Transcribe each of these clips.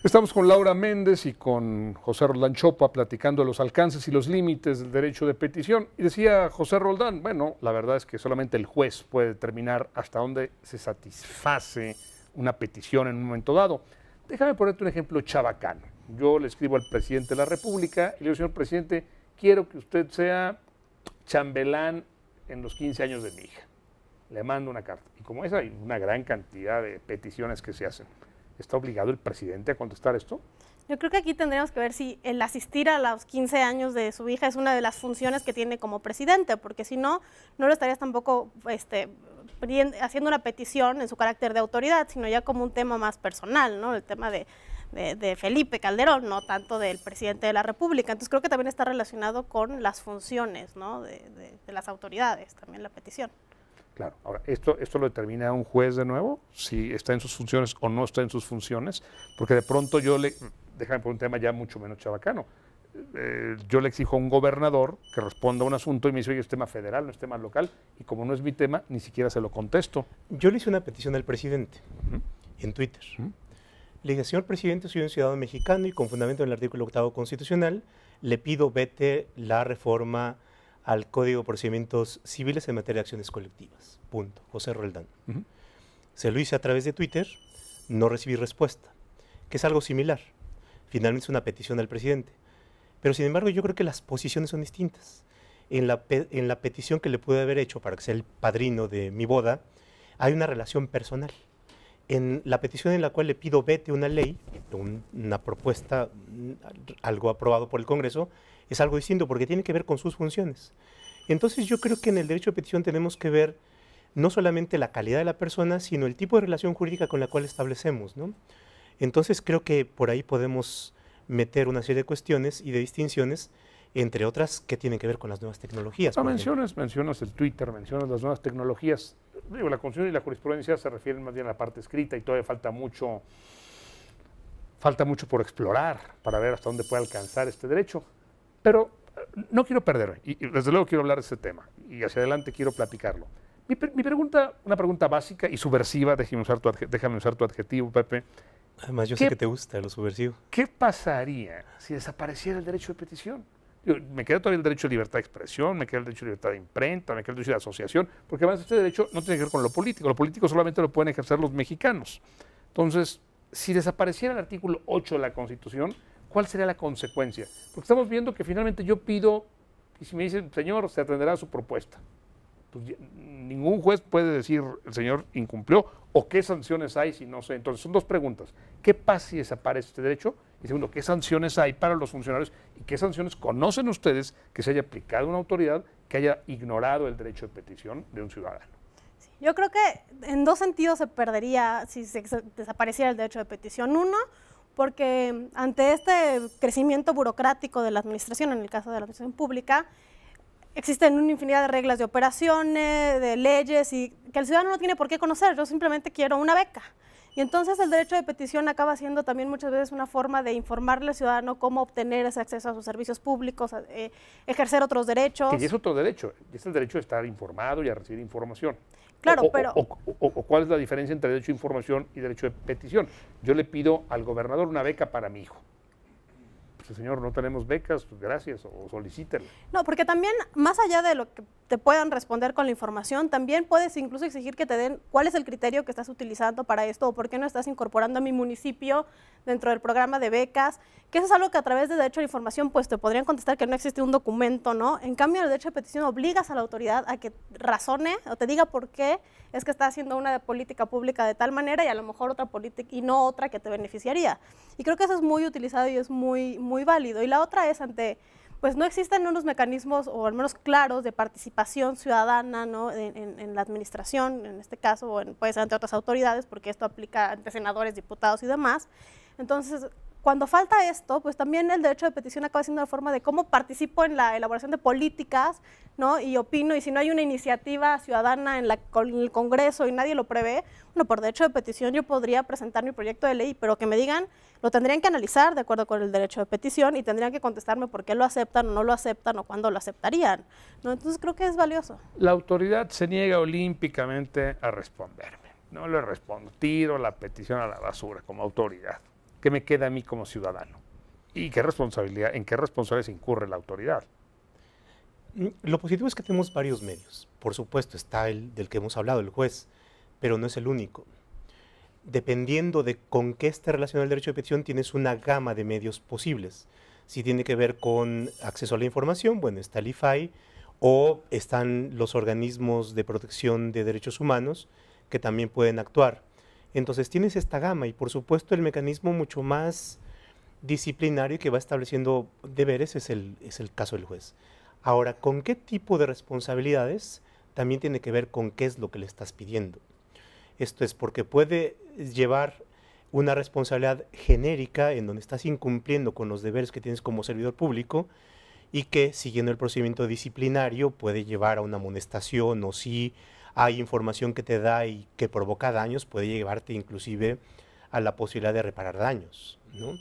Estamos con Laura Méndez y con José Roldán Chopa platicando de los alcances y los límites del derecho de petición. Y decía José Roldán, bueno, la verdad es que solamente el juez puede determinar hasta dónde se satisface una petición en un momento dado. Déjame ponerte un ejemplo chabacano. Yo le escribo al presidente de la República y le digo, señor presidente, quiero que usted sea chambelán en los 15 años de mi hija. Le mando una carta. Y como esa hay una gran cantidad de peticiones que se hacen. ¿Está obligado el presidente a contestar esto? Yo creo que aquí tendríamos que ver si el asistir a los 15 años de su hija es una de las funciones que tiene como presidente, porque si no, no lo estarías tampoco haciendo una petición en su carácter de autoridad, sino ya como un tema más personal, ¿no? El tema de Felipe Calderón, no tanto del presidente de la República. Entonces creo que también está relacionado con las funciones, ¿no? de las autoridades, también la petición. Claro, ahora, esto lo determina un juez de nuevo, si está en sus funciones o no está en sus funciones, porque de pronto déjame por un tema ya mucho menos chabacano, yo le exijo a un gobernador que responda a un asunto y me dice, oye, es tema federal, no es tema local, y como no es mi tema, ni siquiera se lo contesto. Yo le hice una petición al presidente en Twitter. Le dije, señor presidente, soy un ciudadano mexicano y con fundamento en el artículo 8º constitucional, le pido vete la reforma al Código de Procedimientos Civiles en materia de acciones colectivas. Punto. José Roldán. Se lo hice a través de Twitter, no recibí respuesta, que es algo similar. Finalmente es una petición al presidente. Pero sin embargo yo creo que las posiciones son distintas. En la petición que le pude haber hecho para que sea el padrino de mi boda, hay una relación personal. En la petición en la cual le pido vete una ley, una propuesta, algo aprobado por el Congreso, es algo distinto porque tiene que ver con sus funciones. Entonces yo creo que en el derecho de petición tenemos que ver no solamente la calidad de la persona, sino el tipo de relación jurídica con la cual establecemos, ¿no? Entonces creo que por ahí podemos meter una serie de cuestiones y de distinciones, entre otras que tienen que ver con las nuevas tecnologías. No, mencionas el Twitter, mencionas las nuevas tecnologías. Digo, la Constitución y la jurisprudencia se refieren más bien a la parte escrita y todavía falta mucho por explorar para ver hasta dónde puede alcanzar este derecho. Pero no quiero perderme, y desde luego quiero hablar de este tema, y hacia adelante quiero platicarlo. Mi pregunta, una pregunta básica y subversiva, déjame usar tu adjetivo, Pepe. Además, yo sé que te gusta lo subversivo. ¿Qué pasaría si desapareciera el derecho de petición? Me queda todavía el derecho de libertad de expresión, me queda el derecho de libertad de imprenta, me queda el derecho de asociación, porque además este derecho no tiene que ver con lo político solamente lo pueden ejercer los mexicanos. Entonces, si desapareciera el artículo 8 de la Constitución, ¿cuál sería la consecuencia? Porque estamos viendo que finalmente yo pido, y si me dicen, señor, se atenderá a su propuesta. Pues ningún juez puede decir, el señor incumplió, o qué sanciones hay si no sé. Entonces, son dos preguntas. ¿Qué pasa si desaparece este derecho? Y segundo, ¿qué sanciones hay para los funcionarios? ¿Y qué sanciones conocen ustedes que se haya aplicado una autoridad que haya ignorado el derecho de petición de un ciudadano? Sí, yo creo que en dos sentidos se perdería si se desapareciera el derecho de petición. Uno, porque ante este crecimiento burocrático de la administración, en el caso de la administración pública, existen una infinidad de reglas de operaciones, de leyes, y que el ciudadano no tiene por qué conocer. Yo simplemente quiero una beca. Y entonces el derecho de petición acaba siendo también muchas veces una forma de informarle al ciudadano cómo obtener ese acceso a sus servicios públicos, ejercer otros derechos. Que ya es otro derecho, es el derecho de estar informado y a recibir información. Claro, pero... ¿Cuál es la diferencia entre derecho a información y derecho de petición? Yo le pido al gobernador una beca para mi hijo. Pues, señor, no tenemos becas, pues gracias, o solicítelo. No, porque también, más allá de lo que te puedan responder con la información, también puedes incluso exigir que te den cuál es el criterio que estás utilizando para esto, o por qué no estás incorporando a mi municipio dentro del programa de becas, que eso es algo que a través de derecho a la información pues te podrían contestar que no existe un documento, ¿no? En cambio, el derecho de petición obligas a la autoridad a que razone o te diga por qué es que está haciendo una política pública de tal manera y a lo mejor otra política y no otra que te beneficiaría. Y creo que eso es muy utilizado y es muy válido. Y la otra es pues no existen unos mecanismos, o al menos claros, de participación ciudadana, ¿no? en la administración, en este caso, o puede ser ante otras autoridades, porque esto aplica ante senadores, diputados y demás. Entonces, cuando falta esto, pues también el derecho de petición acaba siendo una forma de cómo participo en la elaboración de políticas, ¿no? Y opino, y si no hay una iniciativa ciudadana en el Congreso y nadie lo prevé, bueno, por derecho de petición yo podría presentar mi proyecto de ley, pero que me digan, lo tendrían que analizar de acuerdo con el derecho de petición y tendrían que contestarme por qué lo aceptan o no lo aceptan o cuándo lo aceptarían, ¿no? Entonces creo que es valioso. La autoridad se niega olímpicamente a responderme. No le respondo, tiro la petición a la basura como autoridad. ¿qué me queda a mí como ciudadano? ¿Y en qué responsabilidades incurre la autoridad? Lo positivo es que tenemos varios medios. Por supuesto, está el del que hemos hablado, el juez, pero no es el único. Dependiendo de con qué esté relacionado el derecho de petición, tienes una gama de medios posibles. Si tiene que ver con acceso a la información, bueno, está el IFAI, o están los organismos de protección de derechos humanos que también pueden actuar. Entonces tienes esta gama y por supuesto el mecanismo mucho más disciplinario que va estableciendo deberes es el caso del juez. Ahora, ¿con qué tipo de responsabilidades? También tiene que ver con qué es lo que le estás pidiendo. Esto es porque puede llevar una responsabilidad genérica en donde estás incumpliendo con los deberes que tienes como servidor público y que, siguiendo el procedimiento disciplinario, puede llevar a una amonestación, o si hay información que te da y que provoca daños, puede llevarte inclusive a la posibilidad de reparar daños, ¿no?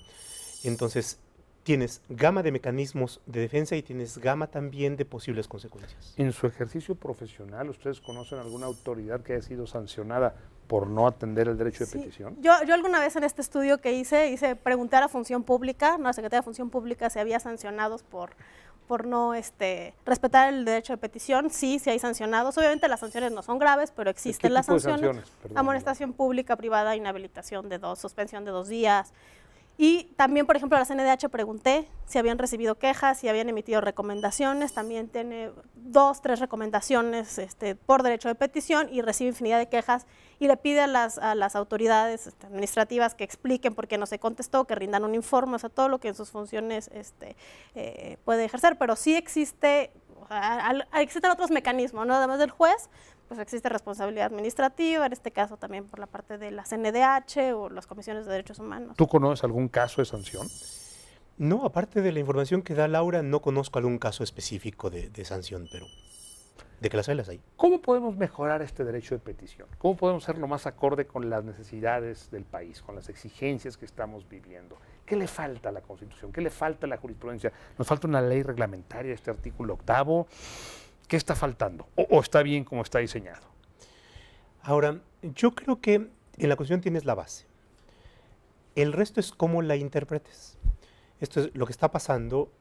Entonces, tienes gama de mecanismos de defensa y tienes gama también de posibles consecuencias. En su ejercicio profesional, ¿ustedes conocen alguna autoridad que haya sido sancionada por no atender el derecho de petición? Yo alguna vez en este estudio que hice preguntar a Función Pública, no, a la Secretaría de Función Pública, si había sancionados por no respetar el derecho de petición. Sí hay sancionados. Obviamente las sanciones no son graves, pero existen las sanciones. Amonestación pública, privada, inhabilitación de 2, suspensión de 2 días. Y también, por ejemplo, a la CNDH pregunté si habían recibido quejas, si habían emitido recomendaciones. También tiene 2, 3 recomendaciones por derecho de petición y recibe infinidad de quejas y le pide a las autoridades administrativas que expliquen por qué no se contestó, que rindan un informe, o sea, todo lo que en sus funciones puede ejercer. Pero sí existen otros mecanismos, ¿no? Además del juez, pues existe responsabilidad administrativa, en este caso también por la parte de la CNDH o las comisiones de derechos humanos. ¿Tú conoces algún caso de sanción? No, aparte de la información que da Laura, no conozco algún caso específico de sanción, pero de que las hay. ¿Cómo podemos mejorar este derecho de petición? ¿Cómo podemos hacerlo más acorde con las necesidades del país, con las exigencias que estamos viviendo? ¿Qué le falta a la Constitución? ¿Qué le falta a la jurisprudencia? ¿Nos falta una ley reglamentaria, este artículo 8º? ¿Qué está faltando? ¿O está bien como está diseñado? Ahora, yo creo que en la Constitución tienes la base. El resto es cómo la interpretes. Esto es lo que está pasando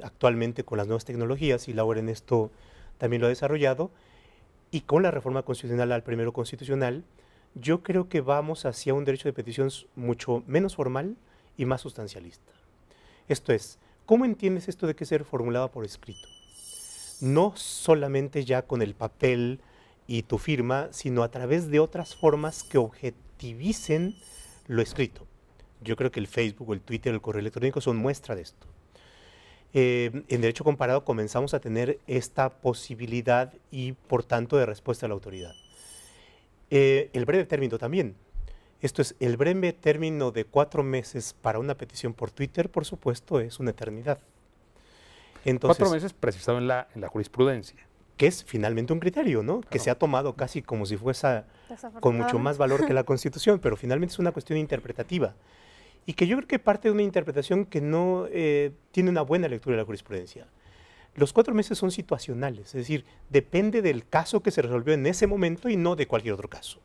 actualmente con las nuevas tecnologías, y Laura en esto también lo ha desarrollado, y con la reforma constitucional al primero constitucional, yo creo que vamos hacia un derecho de petición mucho menos formal y más sustancialista. Esto es, ¿cómo entiendes esto de que ser formulado por escrito? No solamente ya con el papel y tu firma, sino a través de otras formas que objetivicen lo escrito. Yo creo que el Facebook, el Twitter, el correo electrónico son muestra de esto. En derecho comparado comenzamos a tener esta posibilidad y, por tanto, de respuesta a la autoridad. El breve término también. Esto es, el breve término de 4 meses para una petición por Twitter, por supuesto, es una eternidad. Entonces, 4 meses precisado en la jurisprudencia. Que es finalmente un criterio, ¿no? Claro. Que se ha tomado casi como si fuese con mucho más valor que la Constitución, pero finalmente es una cuestión interpretativa. Y que yo creo que parte de una interpretación que no tiene una buena lectura de la jurisprudencia. Los 4 meses son situacionales, es decir, depende del caso que se resolvió en ese momento y no de cualquier otro caso.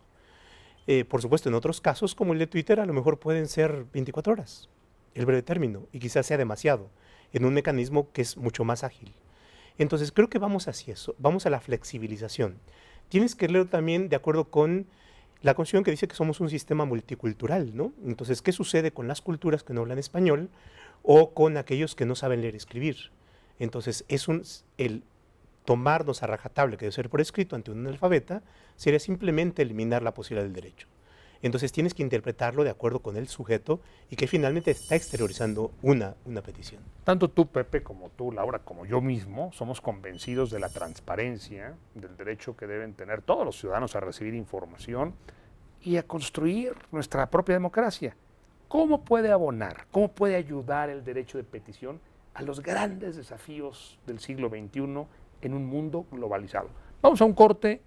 Por supuesto, en otros casos, como el de Twitter, a lo mejor pueden ser 24 horas, el breve término, y quizás sea demasiado, en un mecanismo que es mucho más ágil. Entonces, creo que vamos hacia eso, vamos a la flexibilización. Tienes que leerlo también de acuerdo con la Constitución, que dice que somos un sistema multicultural, ¿no? Entonces, ¿qué sucede con las culturas que no hablan español o con aquellos que no saben leer y escribir? Entonces, el tomarnos a rajatabla, que debe ser por escrito ante un analfabeta, sería simplemente eliminar la posibilidad del derecho. Entonces, tienes que interpretarlo de acuerdo con el sujeto y que finalmente está exteriorizando una petición. Tanto tú, Pepe, como tú, Laura, como yo mismo, somos convencidos de la transparencia, del derecho que deben tener todos los ciudadanos a recibir información y a construir nuestra propia democracia. ¿Cómo puede abonar, cómo puede ayudar el derecho de petición a los grandes desafíos del siglo XXI en un mundo globalizado? Vamos a un corte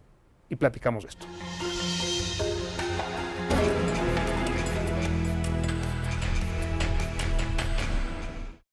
y platicamos de esto.